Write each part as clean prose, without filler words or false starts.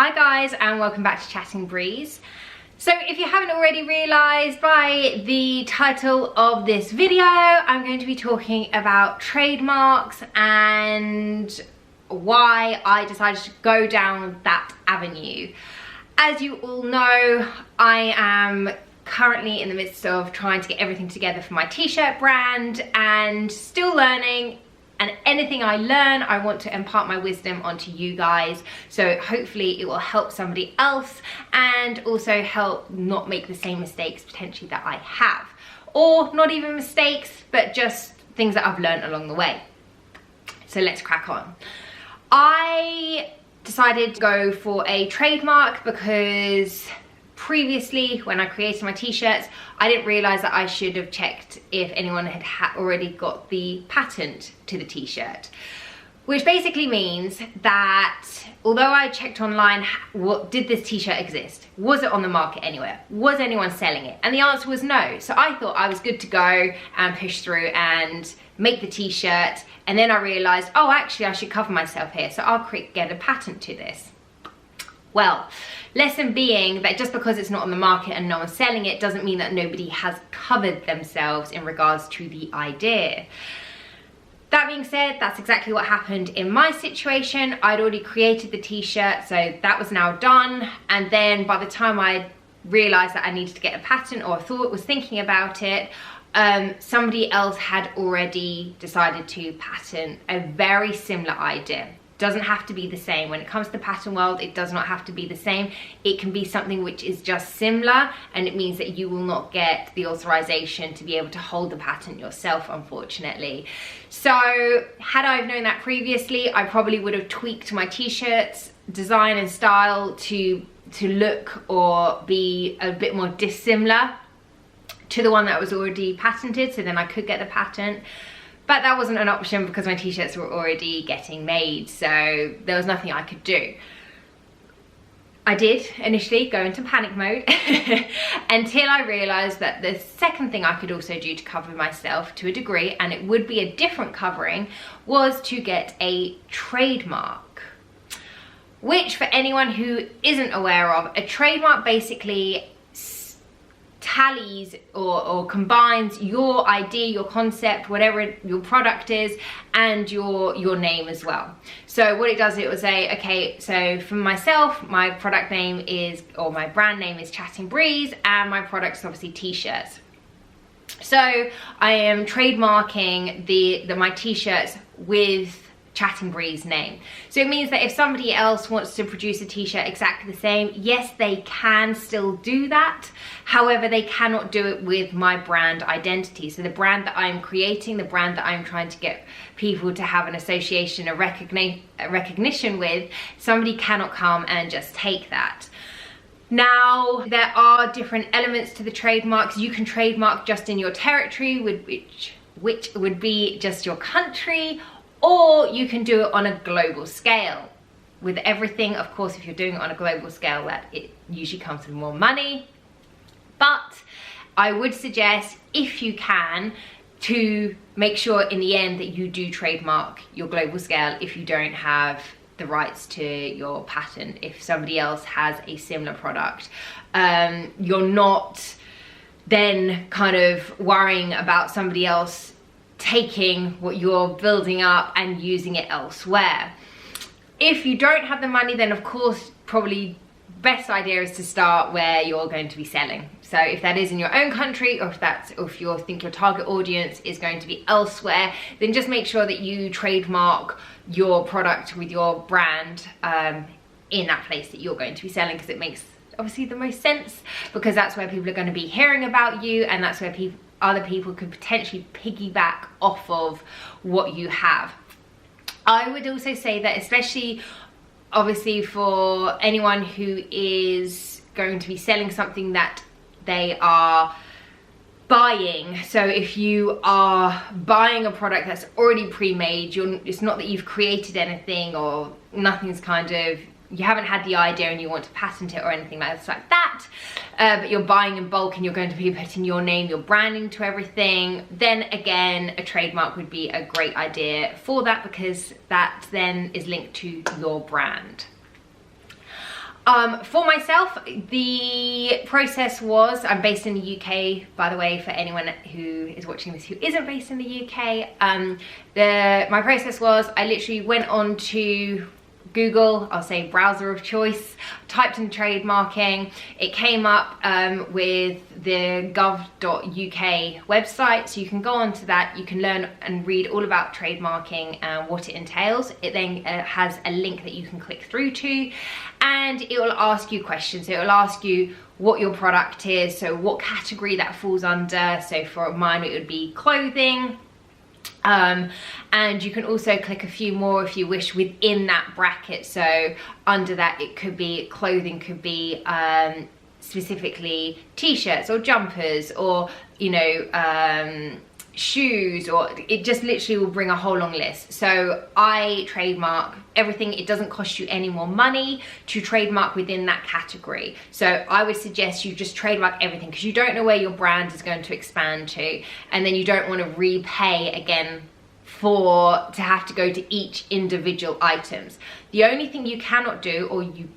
Hi guys, and welcome back to Chatting Breeze. So if you haven't already realised by the title of this video, I'm going to be talking about trademarks and why I decided to go down that avenue. As you all know, I am currently in the midst of trying to get everything together for my t-shirt brand and still learning. And anything I learn, I want to impart my wisdom onto you guys. So hopefully it will help somebody else and also help not make the same mistakes potentially that I have. Or not even mistakes, but just things that I've learned along the way. So let's crack on. I decided to go for a trademark because previously when I created my t-shirts, I didn't realise that I should have checked if anyone had already got the patent to the t-shirt. Which basically means that although I checked online, did this t-shirt exist? Was it on the market anywhere? Was anyone selling it? And the answer was no. So I thought I was good to go and push through and make the t-shirt. And then I realised, oh, actually I should cover myself here. So I'll get a patent to this. Well, lesson being that just because it's not on the market and no one's selling it doesn't mean that nobody has covered themselves in regards to the idea. That being said, that's exactly what happened in my situation. I'd already created the t-shirt, so that was now done. And then by the time I realized that I needed to get a patent, or was thinking about it, somebody else had already decided to patent a very similar idea. Doesn't have to be the same. When it comes to the patent world, it does not have to be the same. It can be something which is just similar, and it means that you will not get the authorization to be able to hold the patent yourself, unfortunately. So had I known that previously, I probably would have tweaked my t-shirts design and style to look or be a bit more dissimilar to the one that was already patented, so then I could get the patent. But that wasn't an option because my t-shirts were already getting made, so there was nothing I could do. I did initially go into panic mode until I realised that the second thing I could also do to cover myself to a degree, and it would be a different covering, was to get a trademark. Which, for anyone who isn't aware of, a trademark basically tallies or combines your idea, your concept, whatever your product is, and your name as well. So what it does, it will say, okay, so for myself, my product name is, or my brand name is Chatting Breeze, and my product's obviously t-shirts. So I am trademarking my t-shirts with Chatting Breeze name. So it means that if somebody else wants to produce a t-shirt exactly the same, yes, they can still do that. However, they cannot do it with my brand identity. So the brand that I'm creating, the brand that I'm trying to get people to have an association, a recognition with, somebody cannot come and just take that. Now, there are different elements to the trademarks. You can trademark just in your territory, which would be just your country, or you can do it on a global scale. With everything, of course, if you're doing it on a global scale, that it usually comes with more money. But I would suggest, if you can, to make sure in the end that you do trademark your global scale if you don't have the rights to your patent. If somebody else has a similar product, you're not then kind of worrying about somebody else taking what you're building up and using it elsewhere. If you don't have the money, then of course probably best idea is to start where you're going to be selling. So if that is in your own country, or if you think your target audience is going to be elsewhere, then just make sure that you trademark your product with your brand in that place that you're going to be selling, because it makes obviously the most sense, because that's where people are going to be hearing about you, and that's where other people could potentially piggyback off of what you have. I would also say that, especially obviously for anyone who is going to be selling something that they are buying. So if you are buying a product that's already pre-made, it's not that you've created anything, or nothing's kind of, you haven't had the idea and you want to patent it or anything like that, but you're buying in bulk and you're going to be putting your name, your branding to everything, then again, a trademark would be a great idea for that, because that then is linked to your brand. For myself, the process was, I'm based in the UK, by the way, for anyone who is watching this who isn't based in the UK. My process was, I literally went on to Google, I'll say browser of choice, typed in trademarking. It came up with the gov.uk website, so you can go onto that, you can learn and read all about trademarking and what it entails. It then has a link that you can click through to, and it will ask you questions. It will ask you what your product is, so what category that falls under. So for mine it would be clothing. And you can also click a few more if you wish within that bracket. So under that it could be clothing, could be specifically t-shirts or jumpers, or you know, shoes, or it just literally will bring a whole long list. So I trademark everything. It doesn't cost you any more money to trademark within that category. So I would suggest you just trademark everything, because you don't know where your brand is going to expand to, and then you don't want to repay again to have to go to each individual items. The only thing you cannot do, or you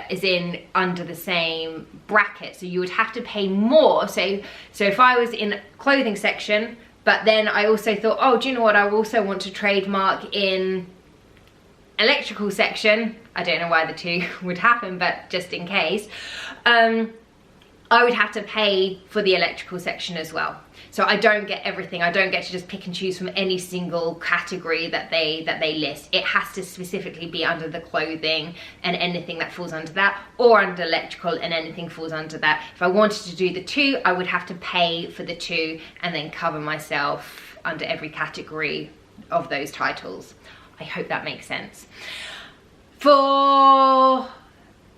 is in under the same bracket, so you would have to pay more. So if I was in clothing section, but then I also thought, oh, do you know what, I also want to trademark in electrical section, I don't know why the two would happen, but just in case, I would have to pay for the electrical section as well. So I don't get everything. I don't get to just pick and choose from any single category that they list. It has to specifically be under the clothing and anything that falls under that, or under electrical and anything falls under that. If I wanted to do the two, I would have to pay for the two and then cover myself under every category of those titles. I hope that makes sense.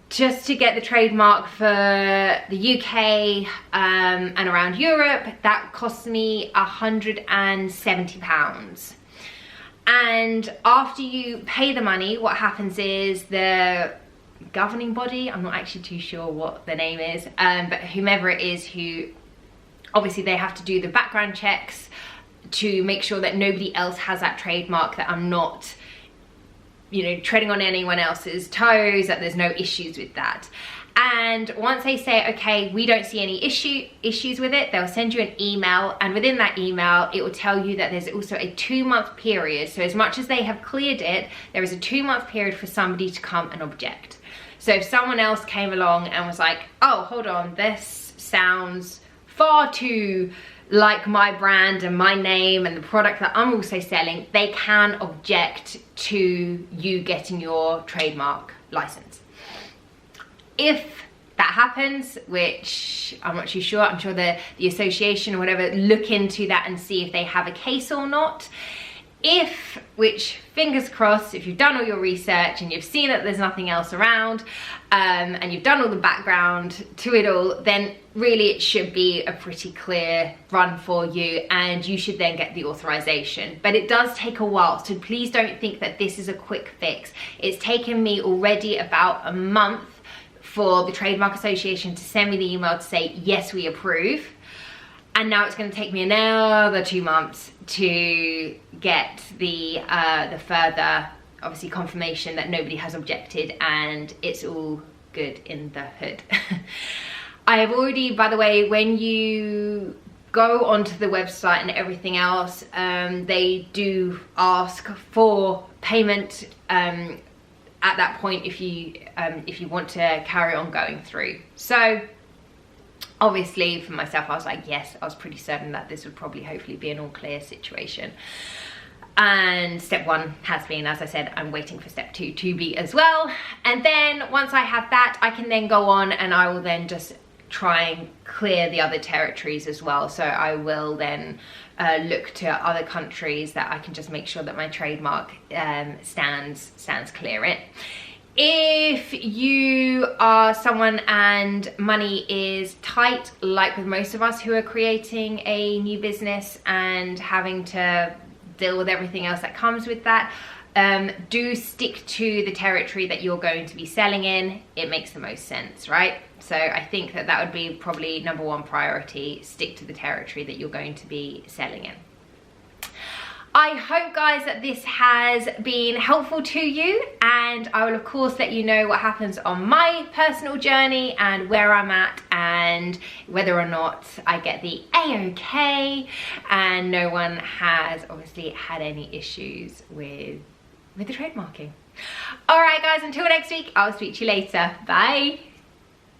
Just to get the trademark for the UK and around Europe, that cost me £170. And after you pay the money, what happens is the governing body, I'm not actually too sure what the name is, but whomever it is, who obviously they have to do the background checks to make sure that nobody else has that trademark, that I'm not, you know, treading on anyone else's toes, that there's no issues with that. And once they say, okay, we don't see any issues with it, they'll send you an email, and within that email it will tell you that there's also a 2-month period. So as much as they have cleared it, there is a 2-month period for somebody to come and object. So if someone else came along and was like, oh, hold on, this sounds far too like my brand and my name and the product that I'm also selling, they can object to you getting your trademark license. If that happens, which I'm not too sure, I'm sure the association or whatever look into that and see if they have a case or not. If, which fingers crossed, if you've done all your research and you've seen that there's nothing else around, and you've done all the background to it all, then really it should be a pretty clear run for you, and you should then get the authorization. But it does take a while, so please don't think that this is a quick fix. It's taken me already about a month for the Trademark Association to send me the email to say, yes, we approve. And now it's going to take me another 2 months to get the further, obviously, confirmation that nobody has objected and it's all good in the hood. I have already, by the way, when you go onto the website and everything else, they do ask for payment at that point if you want to carry on going through. So obviously for myself, I was like, yes, I was pretty certain that this would probably hopefully be an all clear situation. And step 1 has been, as I said, I'm waiting for step 2 to be as well. And then once I have that, I can then go on and I will then just try and clear the other territories as well. So I will then look to other countries that I can just make sure that my trademark stands clear in. If you are someone and money is tight, like with most of us who are creating a new business and having to deal with everything else that comes with that, do stick to the territory that you're going to be selling in. It makes the most sense, right? So I think that would be probably number 1 priority, stick to the territory that you're going to be selling in. I hope, guys, that this has been helpful to you, and I will of course let you know what happens on my personal journey and where I'm at and whether or not I get the A-OK, and no one has obviously had any issues with the trademarking. Alright guys, until next week, I'll speak to you later. Bye!